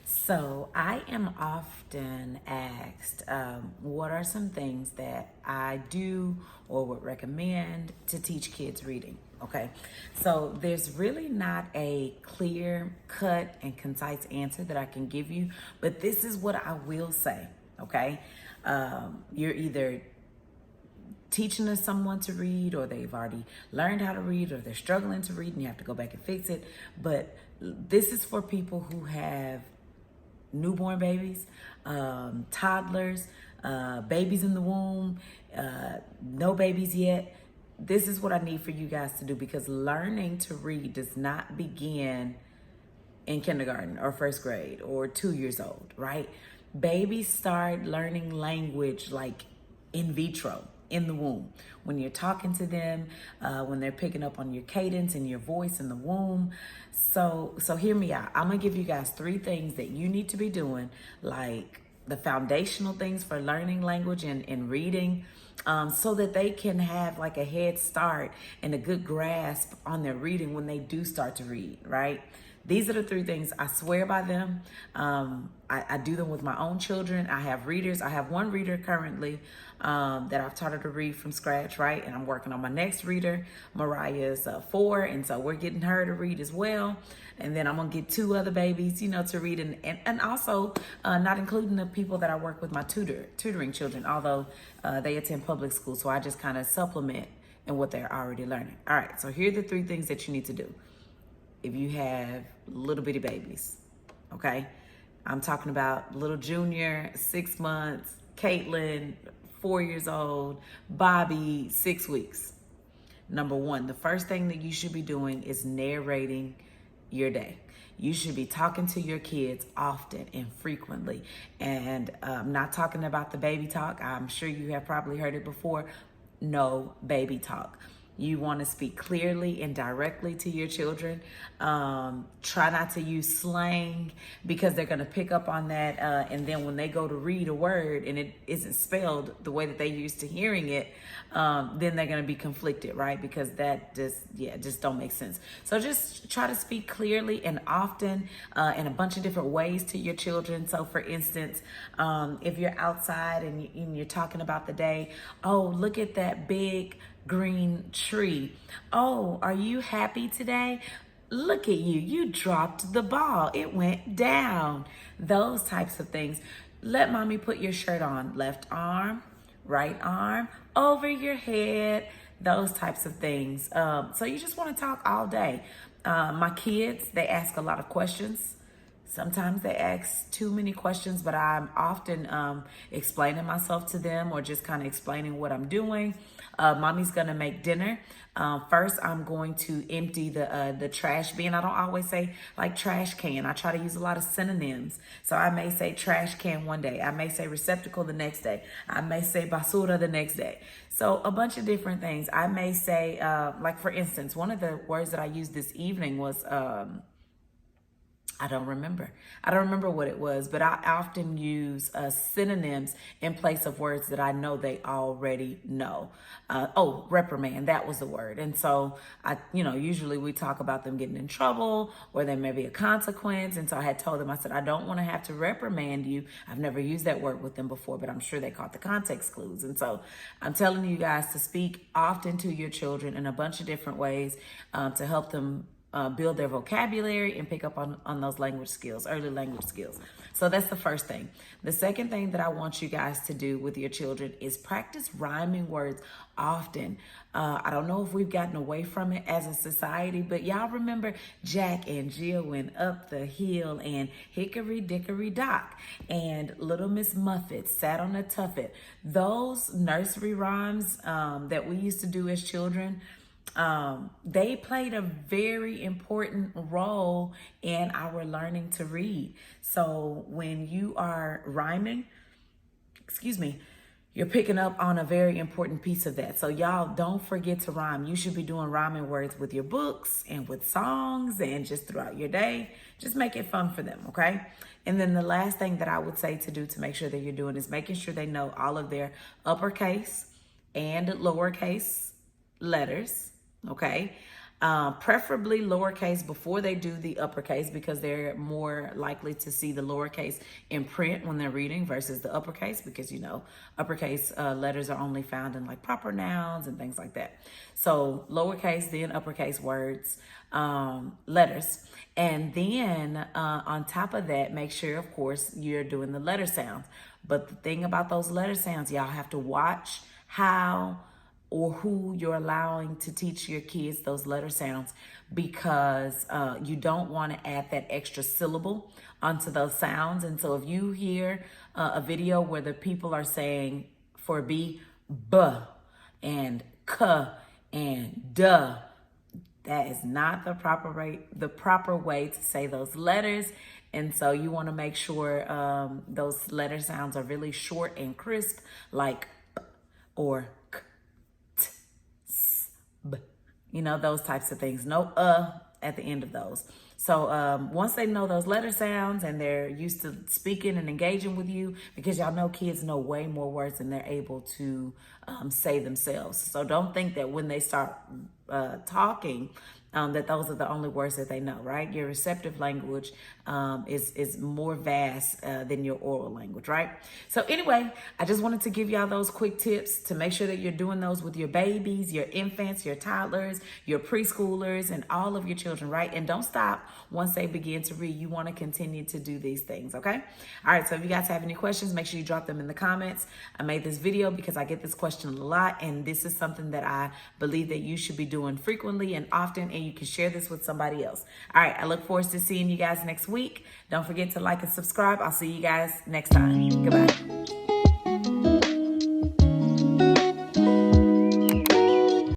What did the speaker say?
So I am often asked, what are some things that I do or would recommend to teach kids reading? Okay, so there's really not a clear cut and concise answer that I can give you, but this is what I will say. Okay, you're either teaching someone to read, or they've already learned how to read, or they're struggling to read and you have to go back and fix it. But this is for people who have newborn babies, toddlers, babies in the womb, no babies yet. This is what I need for you guys to do, because learning to read does not begin in kindergarten or first grade or 2 years old, right? Babies start learning language like in vitro, in the womb. When you're talking to them, when they're picking up on your cadence and your voice in the womb. So hear me out. I'm gonna give you guys 3 things that you need to be doing, like the foundational things for learning language and reading, so that they can have like a head start and a good grasp on their reading when they do start to read, right? These are the 3 things. I swear by them. I do them with my own children. I have readers. I have one reader currently that I've taught her to read from scratch, right? And I'm working on my next reader. Mariah's 4, and so we're getting her to read as well. And then I'm gonna get 2 other babies, to read, and also not including the people that I work with, my tutoring children, although they attend public school. So I just kind of supplement in what they're already learning. All right, so here are the 3 things that you need to do if you have little bitty babies, okay? I'm talking about little Junior, 6 months, Caitlin, 4 years old, Bobby, 6 weeks. Number 1, the first thing that you should be doing is narrating your day. You should be talking to your kids often and frequently. And I'm not talking about the baby talk. I'm sure you have probably heard it before. No baby talk. You want to speak clearly and directly to your children. Try not to use slang, because they're going to pick up on that. And then when they go to read a word and it isn't spelled the way that they used to hearing it, then they're going to be conflicted, right? Because that just don't make sense. So just try to speak clearly and often in a bunch of different ways to your children. So for instance, if you're outside and you're talking about the day, oh, look at that big green tree. Oh, are you happy today? Look at you. You dropped the ball. It went down. Those types of things. Let mommy put your shirt on. Left arm, right arm, over your head. Those types of things. So you just want to talk all day. My kids, they ask a lot of questions. Sometimes they ask too many questions, but I'm often explaining myself to them, or just kind of explaining what I'm doing. Mommy's gonna make dinner. First, I'm going to empty the trash bin. I don't always say like trash can. I try to use a lot of synonyms. So I may say trash can one day. I may say receptacle the next day. I may say basura the next day. So a bunch of different things. I may say, like for instance, one of the words that I used this evening was, I don't remember what it was, but I often use synonyms in place of words that I know they already know. Reprimand, that was the word. And so usually we talk about them getting in trouble, or there may be a consequence. And so I had told them, I said, I don't want to have to reprimand you. I've never used that word with them before, but I'm sure they caught the context clues. And so I'm telling you guys to speak often to your children in a bunch of different ways to help them build their vocabulary and pick up on those language skills, early language skills. So that's the first thing. The second thing that I want you guys to do with your children is practice rhyming words often. I don't know if we've gotten away from it as a society, but y'all remember Jack and Jill went up the hill, and Hickory Dickory Dock, and Little Miss Muffet sat on a tuffet. Those nursery rhymes that we used to do as children, they played a very important role in our learning to read. So when you are rhyming, you're picking up on a very important piece of that. So y'all don't forget to rhyme. You should be doing rhyming words with your books and with songs and just throughout your day. Just make it fun for them, okay? And then the last thing that I would say to do to make sure that you're doing is making sure they know all of their uppercase and lowercase letters. Okay. preferably lowercase before they do the uppercase, because they're more likely to see the lowercase in print when they're reading versus the uppercase, because uppercase letters are only found in like proper nouns and things like that. So lowercase, then uppercase words, letters. And then on top of that, make sure, of course, you're doing the letter sounds. But the thing about those letter sounds, y'all have to watch how or who you're allowing to teach your kids those letter sounds, because you don't want to add that extra syllable onto those sounds. And so if you hear a video where the people are saying for B, B, and K, and duh, that is not the proper way to say those letters. And so you want to make sure those letter sounds are really short and crisp, like p or k, t, s, b. Those types of things. No at the end of those. So once they know those letter sounds and they're used to speaking and engaging with you, because y'all know kids know way more words than they're able to say themselves. So don't think that when they start talking, that those are the only words that they know, right? Your receptive language is more vast than your oral language, right? So anyway, I just wanted to give y'all those quick tips to make sure that you're doing those with your babies, your infants, your toddlers, your preschoolers, and all of your children, right? And don't stop once they begin to read. You want to continue to do these things, okay? All right, so if you guys have any questions, make sure you drop them in the comments. I made this video because I get this question a lot, and this is something that I believe that you should be doing frequently and often, and you can share this with somebody else. All right, I look forward to seeing you guys next week. Don't forget to like and subscribe. I'll see you guys next time. Goodbye.